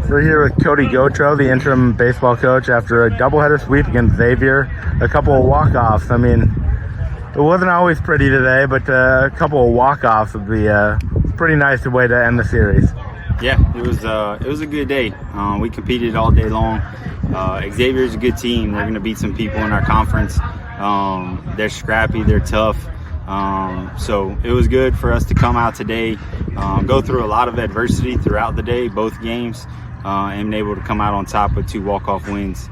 We're here with Kody Gautreaux, the interim baseball coach, after a doubleheader sweep against Xavier, a couple of walk-offs. I mean, it wasn't always pretty today, but a couple of walk-offs would be a pretty nice way to end the series. Yeah, it was a good day. We competed all day long. Xavier's a good team. They're going to beat some people in our conference. They're scrappy. They're tough. So it was good for us to come out today, go through a lot of adversity throughout the day, both games, and able to come out on top with 2 walk-off wins.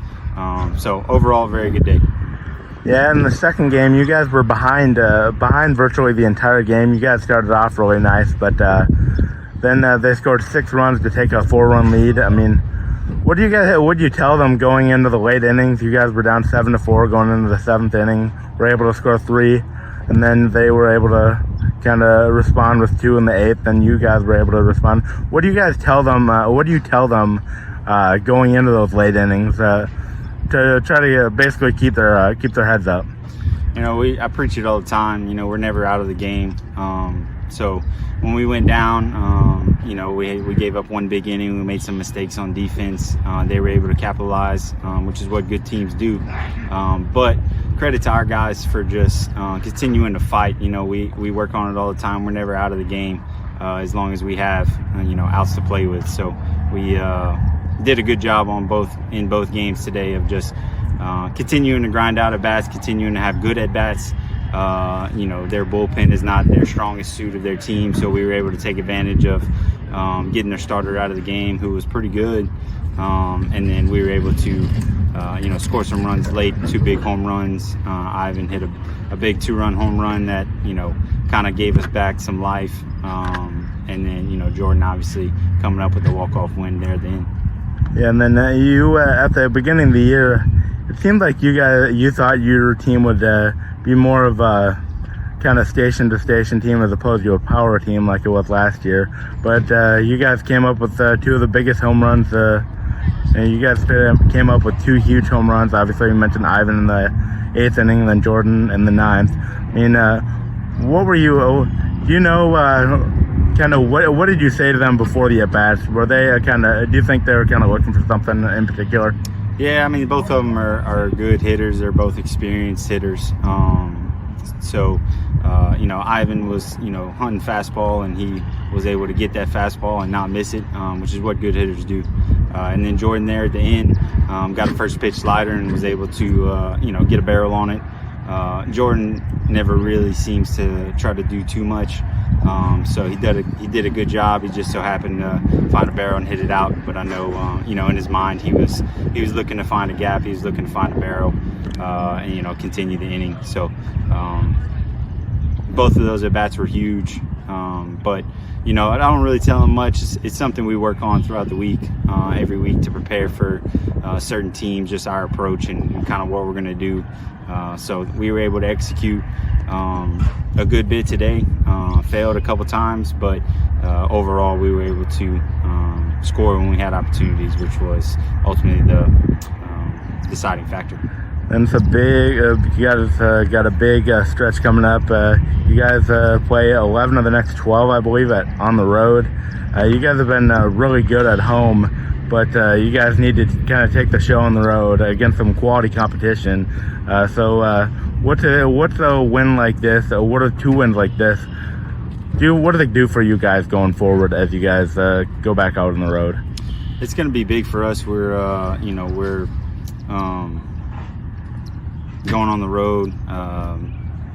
So overall, very good day. Yeah, in the second game, you guys were behind virtually the entire game. You guys started off really nice, but then they scored 6 runs to take a 4-run lead. I mean, what do you tell them going into the late innings? You guys were down 7-4 going into the 7th inning. Were able to score 3, and then they were able to kind of respond with 2 in the 8th, and you guys were able to respond. What do you guys tell them? What do you tell them going into those late innings to try to basically keep their heads up? You know, I preach it all the time. You know, we're never out of the game. So when we went down, you know, we gave up 1 big inning. We made some mistakes on defense. They were able to capitalize, which is what good teams do. But credit to our guys for just continuing to fight. You know, we work on it all the time. We're never out of the game as long as we have, you know, outs to play with. So we did a good job in both games today of just continuing to grind out at bats, continuing to have good at bats. You know, their bullpen is not their strongest suit of their team, so we were able to take advantage of getting their starter out of the game, who was pretty good, and then we were able to, you know, score some runs late, 2 big home runs. Ivan hit a big 2-run home run that, you know, kind of gave us back some life, and then, you know, Jordan obviously coming up with the walk-off win there at the end. Yeah, and then you at the beginning of the year, it seemed like you thought your team would be more of a kind of station-to-station team as opposed to a power team like it was last year. But you guys came up with 2 of the biggest home runs. And you guys came up with 2 huge home runs. Obviously, you mentioned Ivan in the 8th inning, and then Jordan in the 9th. I mean, what were you? Do you know kind of what did you say to them before the at-bats? Were they do you think they were kind of looking for something in particular? Yeah, I mean, both of them are good hitters. They're both experienced hitters. So, you know, Ivan was, you know, hunting fastball, and he was able to get that fastball and not miss it, which is what good hitters do. And then Jordan there at the end got a first pitch slider and was able to, you know, get a barrel on it. Jordan never really seems to try to do too much. So he did a good job. He just so happened to find a barrel and hit it out. But I know, you know, in his mind, he was looking to find a gap. He was looking to find a barrel, and, you know, continue the inning. So both of those at bats were huge. But, you know, I don't really tell him much. It's something we work on throughout the week, every week, to prepare for certain teams, just our approach and kind of what we're going to do. So we were able to execute a good bit today. Failed a couple times, but overall we were able to score when we had opportunities, which was ultimately the deciding factor. And it's a big, you guys got a big stretch coming up. You guys play 11 of the next 12, I believe, on the road. You guys have been really good at home, but you guys need to kind of take the show on the road against some quality competition. So what's a win like this? What are 2 wins like this? What do they do for you guys going forward as you guys go back out on the road? It's going to be big for us. We're, you know, we're going on the road.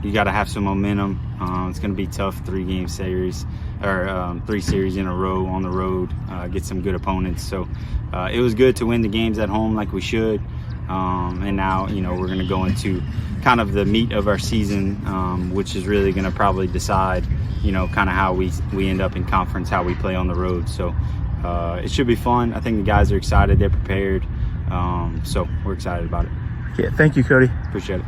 You got to have some momentum. It's going to be tough, 3-game series or 3 series in a row on the road. Get some good opponents. So it was good to win the games at home like we should. And now, you know, we're going to go into kind of the meat of our season, which is really going to probably decide, you know, kind of how we end up in conference, how we play on the road. So it should be fun. I think the guys are excited. They're prepared. So we're excited about it. Yeah, thank you, Kody. Appreciate it.